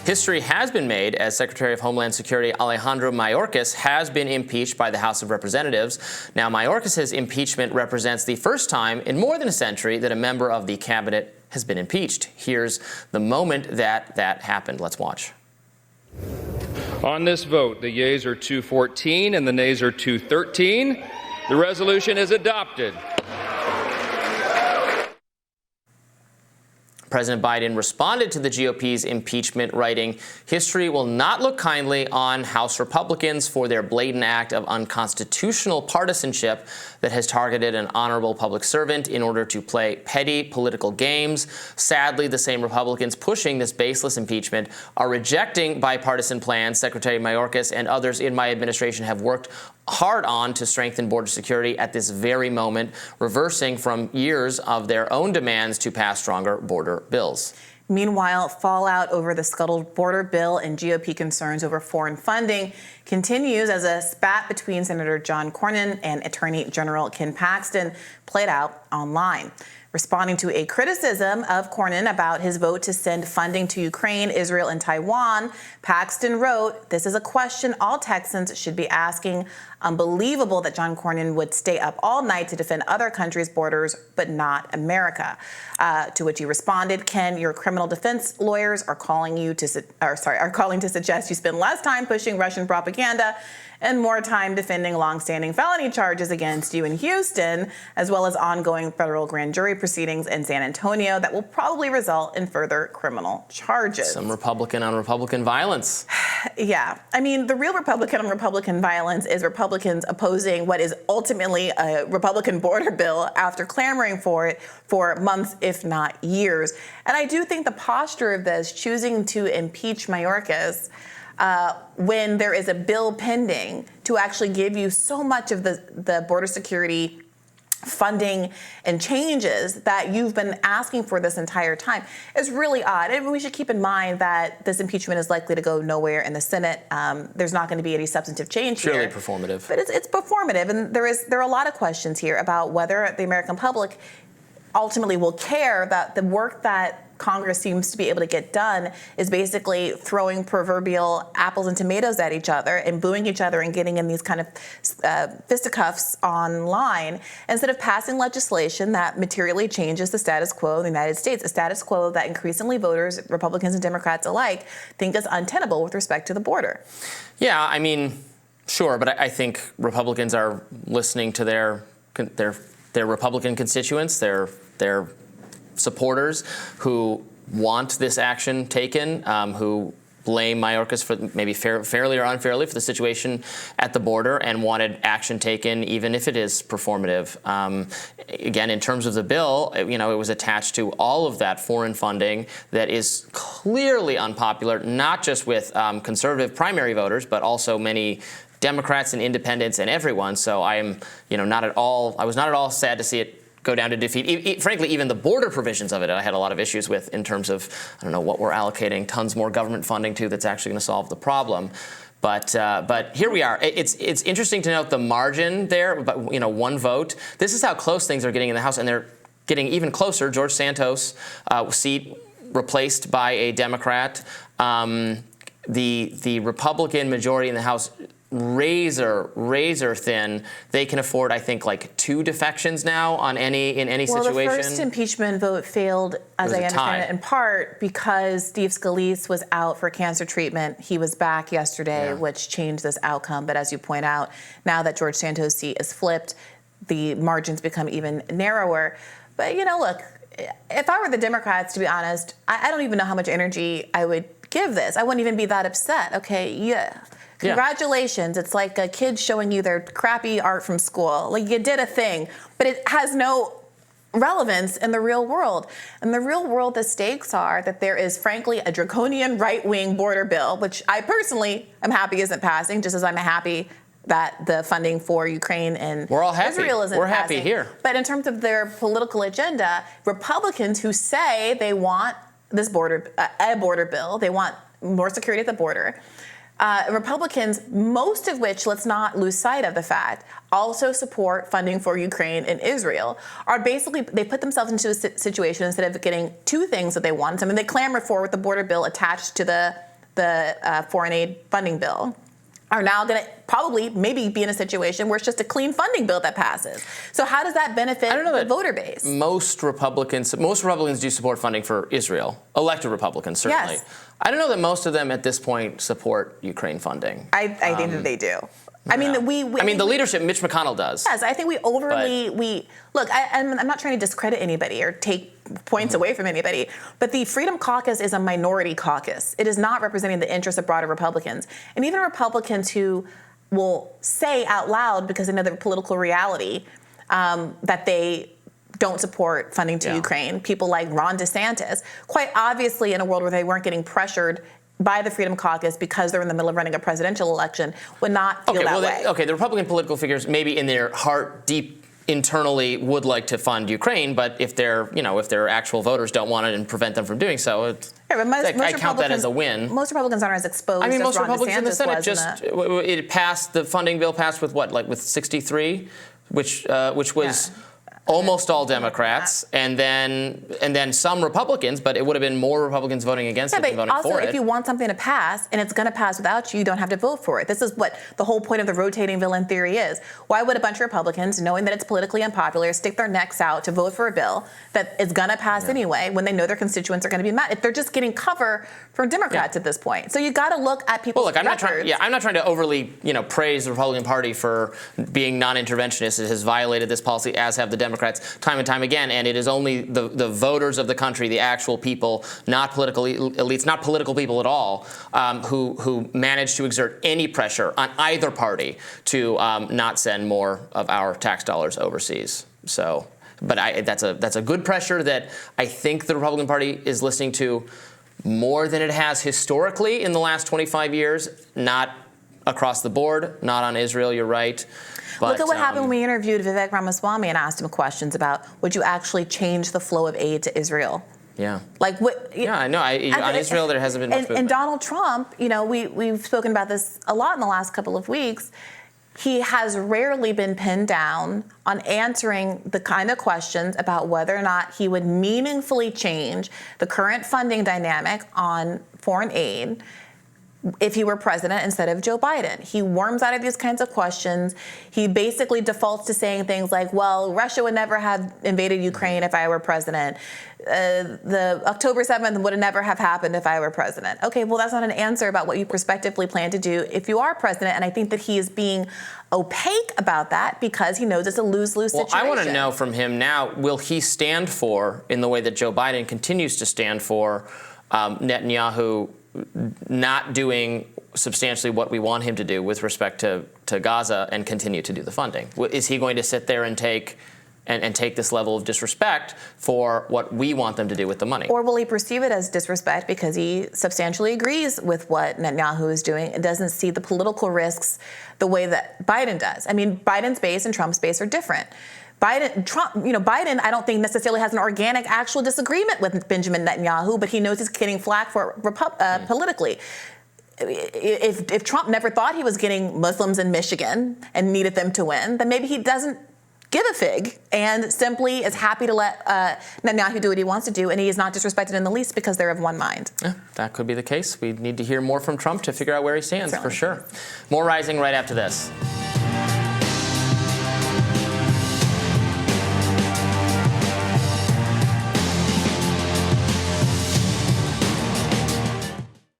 History has been made as Secretary of Homeland Security Alejandro Mayorkas has been impeached by the House of Representatives. Now, Mayorkas' impeachment represents the first time in more than a century that a member of the cabinet has been impeached. Here's the moment that happened. Let's watch. On this vote, the yeas are 214 and the nays are 213. The resolution is adopted. President Biden responded to the GOP's impeachment, writing, "History will not look kindly on House Republicans for their blatant act of unconstitutional partisanship that has targeted an honorable public servant in order to play petty political games. Sadly, the same Republicans pushing this baseless impeachment are rejecting bipartisan plans Secretary Mayorkas and others in my administration have worked hard on to strengthen border security at this very moment, reversing from years of their own demands to pass stronger border bills." Meanwhile, fallout over the scuttled border bill and GOP concerns over foreign funding continues as a spat between Senator John Cornyn and Attorney General Ken Paxton played out online. Responding to a criticism of Cornyn about his vote to send funding to Ukraine, Israel, and Taiwan, Paxton wrote, "This is a question all Texans should be asking. Unbelievable that John Cornyn would stay up all night to defend other countries' borders, but not America." To which he responded, "Ken, your criminal defense lawyers are calling to suggest you spend less time pushing Russian propaganda and more time defending longstanding felony charges against you in Houston, as well as ongoing federal grand jury proceedings in San Antonio that will probably result in further criminal charges." Some Republican on Republican violence. Yeah. I mean, the real Republican on Republican violence is Republicans opposing what is ultimately a Republican border bill after clamoring for it for months, if not years. And I do think the posture of this, choosing to impeach Mayorkas, when there is a bill pending to actually give you so much of the border security funding and changes that you've been asking for this entire time, is really odd. And we should keep in mind that this impeachment is likely to go nowhere in the Senate. There's not going to be any substantive change here. Purely performative. But it's performative, and there are a lot of questions here about whether the American public ultimately will care that the work that Congress seems to be able to get done is basically throwing proverbial apples and tomatoes at each other and booing each other and getting in these kind of fisticuffs online, instead of passing legislation that materially changes the status quo in the United States, a status quo that increasingly voters, Republicans and Democrats alike, think is untenable with respect to the border. Yeah, I mean, sure, but I think Republicans are listening to their Republican constituents, their supporters who want this action taken, who blame Mayorkas for maybe fairly or unfairly for the situation at the border and wanted action taken, even if it is performative. Again, in terms of the bill, it was attached to all of that foreign funding that is clearly unpopular, not just with conservative primary voters, but also many Democrats and independents and everyone. So I was not at all sad to see it go down to defeat. Frankly, even the border provisions of it, I had a lot of issues with in terms of, what we're allocating tons more government funding to that's actually going to solve the problem. But here we are. It's interesting to note the margin there, but one vote. This is how close things are getting in the House, and they're getting even closer. George Santos' seat replaced by a Democrat. The Republican majority in the House razor thin. They can afford, I think, like 2 defections now in any situation. Well, the first impeachment vote failed, as I understand it, in part because Steve Scalise was out for cancer treatment. He was back yesterday, which changed this outcome. But as you point out, now that George Santos' seat is flipped, the margins become even narrower. But, look, if I were the Democrats, to be honest, I don't even know how much energy I would give this. I wouldn't even be that upset. Okay, yeah. Congratulations. It's like a kid showing you their crappy art from school. Like, you did a thing, but it has no relevance in the real world. In the real world, the stakes are that there is, frankly, a draconian right-wing border bill, which I personally am happy isn't passing, just as I'm happy that the funding for Ukraine and We're all happy. Israel isn't We're passing. happy here. But in terms of their political agenda, Republicans who say they want this a border bill, they want more security at the border, Republicans, most of which, let's not lose sight of the fact, also support funding for Ukraine and Israel, are basically, they put themselves into a situation instead of getting 2 things that they want. I mean, they clamor for with the border bill attached to the the foreign aid funding bill are now going to probably maybe be in a situation where it's just a clean funding bill that passes. So how does that benefit the voter base? Most Republicans do support funding for Israel. Elected Republicans, certainly. Yes. I don't know that most of them at this point support Ukraine funding. I think that they do. I mean, the leadership, Mitch McConnell does. Yes, I think we overly look. I'm not trying to discredit anybody or take points away from anybody, but the Freedom Caucus is a minority caucus. It is not representing the interests of broader Republicans, and even Republicans who will say out loud because they know their political reality that they don't support funding to Ukraine. People like Ron DeSantis, quite obviously, in a world where they weren't getting pressured by the Freedom Caucus because they're in the middle of running a presidential election, would not feel that way. The Republican political figures maybe in their heart deep internally would like to fund Ukraine, but if their actual voters don't want it and prevent them from doing so, I count that as a win. Most Republicans aren't as exposed as most Ron Republicans DeSantis in the Senate was it passed, the funding bill passed with with 63, which was almost all Democrats, and then some Republicans, but it would have been more Republicans voting against it than voting for it. Also, if you want something to pass and it's going to pass without you, you don't have to vote for it. This is what the whole point of the rotating villain theory is. Why would a bunch of Republicans, knowing that it's politically unpopular, stick their necks out to vote for a bill that is going to pass anyway when they know their constituents are going to be mad? They're just getting cover from Democrats at this point. So you got to look at people's records. I'm not trying to overly praise the Republican Party for being non-interventionist. It has violated this policy, as have the Democrats time and time again, and it is only the voters of the country, the actual people, not political elites, not political people at all, who manage to exert any pressure on either party to not send more of our tax dollars overseas. So, but that's a good pressure that I think the Republican Party is listening to more than it has historically in the last 25 years, not across the board, not on Israel, you're right. But, look at what happened when we interviewed Vivek Ramaswamy and asked him questions about, would you actually change the flow of aid to Israel? Yeah. Like what? Yeah, I know. On Israel, there hasn't been much movement. And Donald Trump, we've spoken about this a lot in the last couple of weeks. He has rarely been pinned down on answering the kind of questions about whether or not he would meaningfully change the current funding dynamic on foreign aid if he were president instead of Joe Biden. He worms out of these kinds of questions. He basically defaults to saying things like, well, Russia would never have invaded Ukraine if I were president. The October 7th would never have happened if I were president. Okay, well, that's not an answer about what you prospectively plan to do if you are president. And I think that he is being opaque about that because he knows it's a lose-lose situation. I want to know from him now, will he stand for, in the way that Joe Biden continues to stand for, Netanyahu not doing substantially what we want him to do with respect to Gaza and continue to do the funding? Is he going to sit there and take this level of disrespect for what we want them to do with the money? Or will he perceive it as disrespect because he substantially agrees with what Netanyahu is doing and doesn't see the political risks the way that Biden does? I mean, Biden's base and Trump's base are different. Biden, I don't think necessarily has an organic, actual disagreement with Benjamin Netanyahu, but he knows he's getting flack for politically. If Trump never thought he was getting Muslims in Michigan and needed them to win, then maybe he doesn't give a fig and simply is happy to let Netanyahu do what he wants to do, and he is not disrespected in the least because they're of one mind. Yeah, that could be the case. We need to hear more from Trump to figure out where he stands, for sure. More Rising right after this.